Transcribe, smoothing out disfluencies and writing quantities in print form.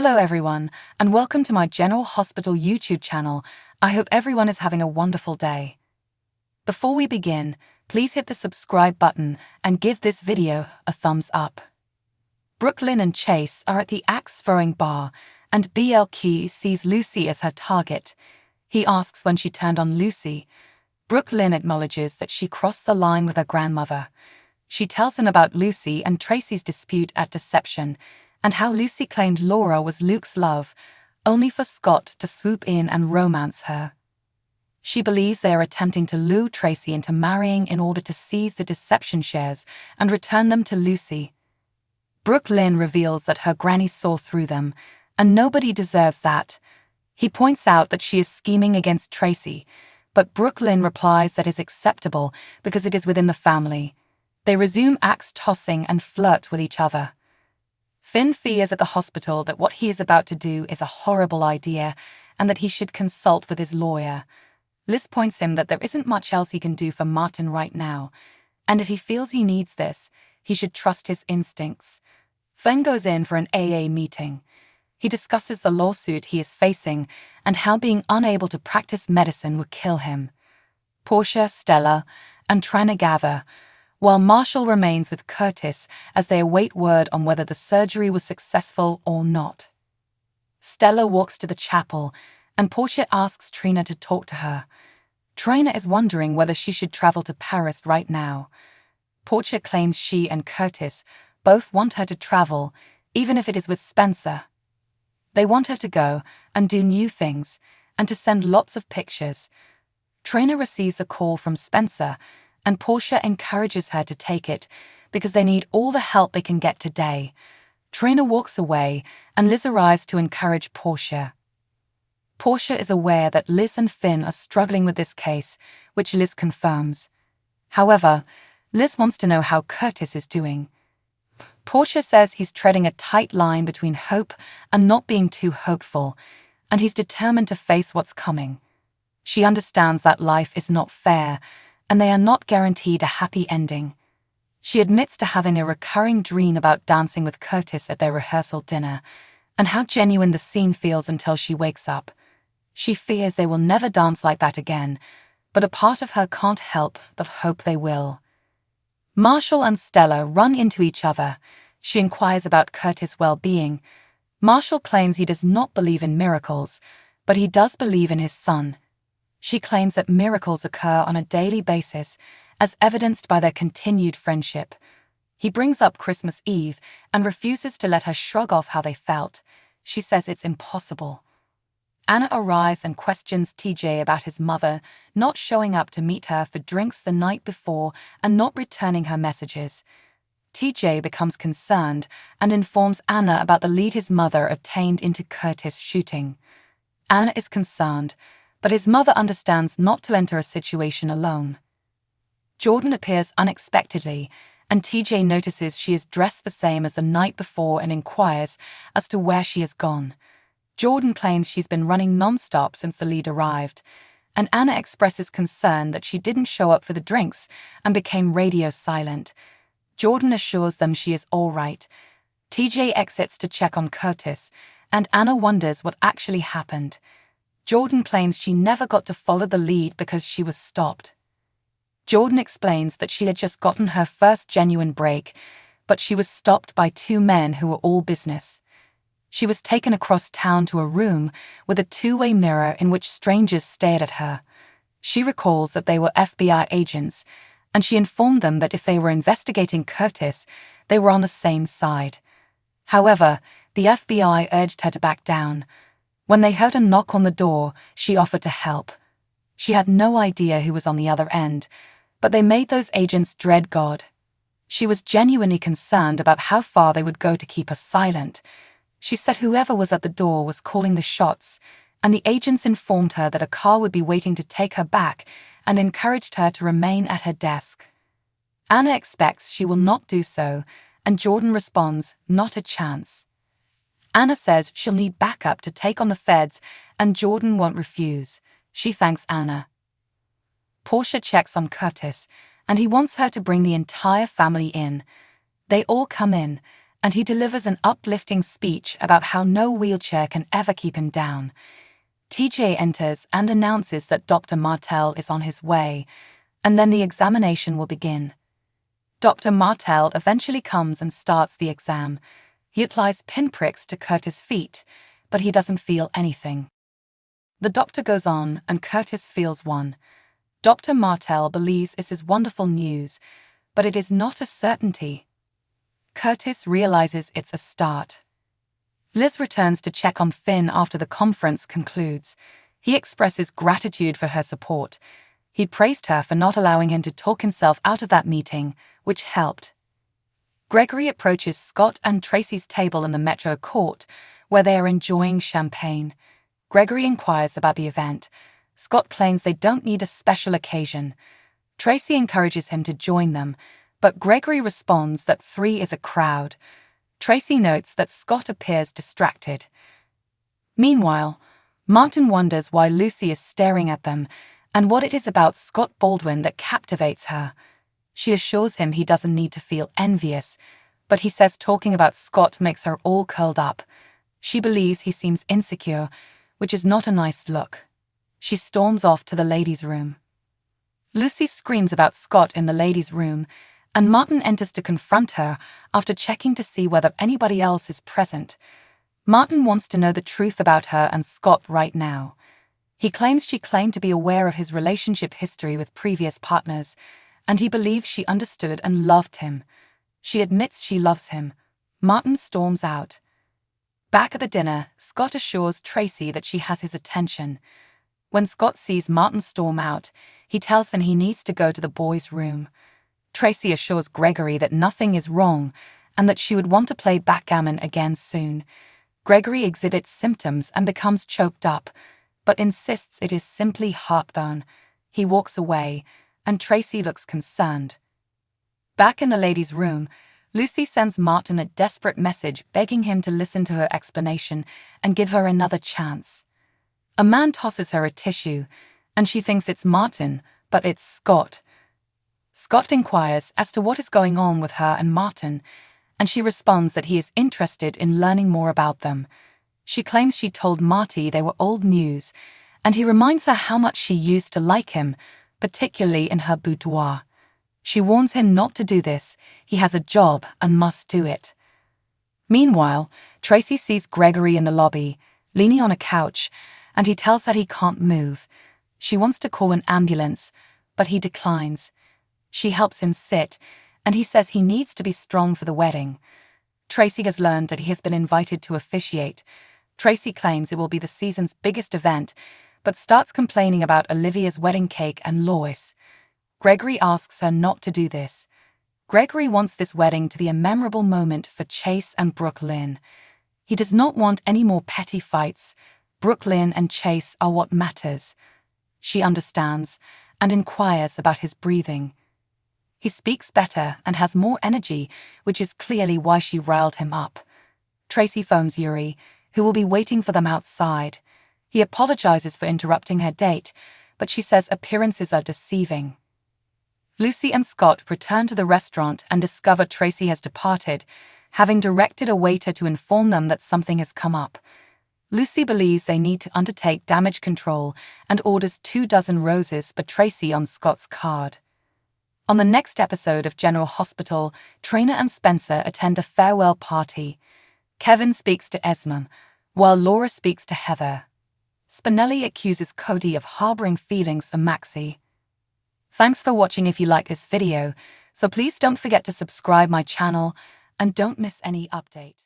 Hello everyone, and welcome to my General Hospital YouTube channel. I hope everyone is having a wonderful day. Before we begin, please hit the subscribe button and give this video a thumbs up. Brooklyn and Chase are at the axe-throwing bar, and BLK sees Lucy as her target. He asks when she turned on Lucy. Brooklyn acknowledges that she crossed the line with her grandmother. She tells him about Lucy and Tracy's dispute at Deception, and how Lucy claimed Laura was Luke's love, only for Scott to swoop in and romance her. She believes they are attempting to lure Tracy into marrying in order to seize the Deception shares and return them to Lucy. Brooklyn reveals that her granny saw through them, and nobody deserves that. He points out that she is scheming against Tracy, but Brooklyn replies that is acceptable because it is within the family. They resume axe tossing and flirt with each other. Finn fears at the hospital that what he is about to do is a horrible idea and that he should consult with his lawyer. Liz points him that there isn't much else he can do for Martin right now, and if he feels he needs this, he should trust his instincts. Finn goes in for an AA meeting. He discusses the lawsuit he is facing and how being unable to practice medicine would kill him. Portia, Stella, and Trina gather, while Marshall remains with Curtis as they await word on whether the surgery was successful or not. Stella walks to the chapel, and Portia asks Trina to talk to her. Trina is wondering whether she should travel to Paris right now. Portia claims she and Curtis both want her to travel, even if it is with Spencer. They want her to go and do new things, and to send lots of pictures. Trina receives a call from Spencer, and Portia encourages her to take it because they need all the help they can get today. Trina walks away, and Liz arrives to encourage Portia. Portia is aware that Liz and Finn are struggling with this case, which Liz confirms. However, Liz wants to know how Curtis is doing. Portia says he's treading a tight line between hope and not being too hopeful, and he's determined to face what's coming. She understands that life is not fair, and they are not guaranteed a happy ending. She admits to having a recurring dream about dancing with Curtis at their rehearsal dinner, and how genuine the scene feels until she wakes up. She fears they will never dance like that again, but a part of her can't help but hope they will. Marshall and Stella run into each other. She inquires about Curtis' well-being. Marshall claims he does not believe in miracles, but he does believe in his son. She claims that miracles occur on a daily basis, as evidenced by their continued friendship. He brings up Christmas Eve and refuses to let her shrug off how they felt. She says it's impossible. Anna arrives and questions TJ about his mother not showing up to meet her for drinks the night before and not returning her messages. TJ becomes concerned and informs Anna about the lead his mother obtained into Curtis' shooting. Anna is concerned, but his mother understands not to enter a situation alone. Jordan appears unexpectedly, and TJ notices she is dressed the same as the night before and inquires as to where she has gone. Jordan claims she's been running non-stop since the lead arrived, and Anna expresses concern that she didn't show up for the drinks and became radio silent. Jordan assures them she is all right. TJ exits to check on Curtis, and Anna wonders what actually happened. Jordan claims she never got to follow the lead because she was stopped. Jordan explains that she had just gotten her first genuine break, but she was stopped by two men who were all business. She was taken across town to a room with a two-way mirror in which strangers stared at her. She recalls that they were FBI agents, and she informed them that if they were investigating Curtis, they were on the same side. However, the FBI urged her to back down. When they heard a knock on the door, she offered to help. She had no idea who was on the other end, but they made those agents dread God. She was genuinely concerned about how far they would go to keep her silent. She said whoever was at the door was calling the shots, and the agents informed her that a car would be waiting to take her back and encouraged her to remain at her desk. Anna expects she will not do so, and Jordan responds, "Not a chance." Anna says she'll need backup to take on the feds, and Jordan won't refuse. She thanks Anna. Portia checks on Curtis, and he wants her to bring the entire family in. They all come in, and he delivers an uplifting speech about how no wheelchair can ever keep him down. TJ enters and announces that Dr. Martel is on his way, and then the examination will begin. Dr. Martel eventually comes and starts the exam. He applies pinpricks to Curtis' feet, but he doesn't feel anything. The doctor goes on, and Curtis feels one. Dr. Martel believes this is wonderful news, but it is not a certainty. Curtis realizes it's a start. Liz returns to check on Finn after the conference concludes. He expresses gratitude for her support. He praised her for not allowing him to talk himself out of that meeting, which helped. Gregory approaches Scott and Tracy's table in the Metro Court, where they are enjoying champagne. Gregory inquires about the event. Scott claims they don't need a special occasion. Tracy encourages him to join them, but Gregory responds that 3 is a crowd. Tracy notes that Scott appears distracted. Meanwhile, Martin wonders why Lucy is staring at them and what it is about Scott Baldwin that captivates her. She assures him he doesn't need to feel envious, but he says talking about Scott makes her all curled up. She believes he seems insecure, which is not a nice look. She storms off to the ladies' room. Lucy screams about Scott in the ladies' room, and Martin enters to confront her after checking to see whether anybody else is present. Martin wants to know the truth about her and Scott right now. He claims she claimed to be aware of his relationship history with previous partners, and he believes she understood and loved him. She admits she loves him. Martin storms out. Back at the dinner, Scott assures Tracy that she has his attention. When Scott sees Martin storm out, he tells him he needs to go to the boys' room. Tracy assures Gregory that nothing is wrong and that she would want to play backgammon again soon. Gregory exhibits symptoms and becomes choked up, but insists it is simply heartburn. He walks away, and Tracy looks concerned. Back in the ladies' room, Lucy sends Martin a desperate message begging him to listen to her explanation and give her another chance. A man tosses her a tissue, and she thinks it's Martin, but it's Scott. Scott inquires as to what is going on with her and Martin, and she responds that he is interested in learning more about them. She claims she told Marty they were old news, and he reminds her how much she used to like him, particularly in her boudoir. She warns him not to do this. He has a job and must do it. Meanwhile, Tracy sees Gregory in the lobby, leaning on a couch, and he tells her he can't move. She wants to call an ambulance, but he declines. She helps him sit, and he says he needs to be strong for the wedding. Tracy has learned that he has been invited to officiate. Tracy claims it will be the season's biggest event, but starts complaining about Olivia's wedding cake and Lois. Gregory asks her not to do this. Gregory wants this wedding to be a memorable moment for Chase and Brooke Lynn. He does not want any more petty fights. Brooke Lynn and Chase are what matters. She understands and inquires about his breathing. He speaks better and has more energy, which is clearly why she riled him up. Tracy phones Yuri, who will be waiting for them outside. He apologizes for interrupting her date, but she says appearances are deceiving. Lucy and Scott return to the restaurant and discover Tracy has departed, having directed a waiter to inform them that something has come up. Lucy believes they need to undertake damage control and orders 24 roses for Tracy on Scott's card. On the next episode of General Hospital, Traynor and Spencer attend a farewell party. Kevin speaks to Esmond, while Laura speaks to Heather. Spinelli accuses Cody of harboring feelings for Maxie. Thanks for watching. If you like this video, so please don't forget to subscribe my channel and don't miss any update.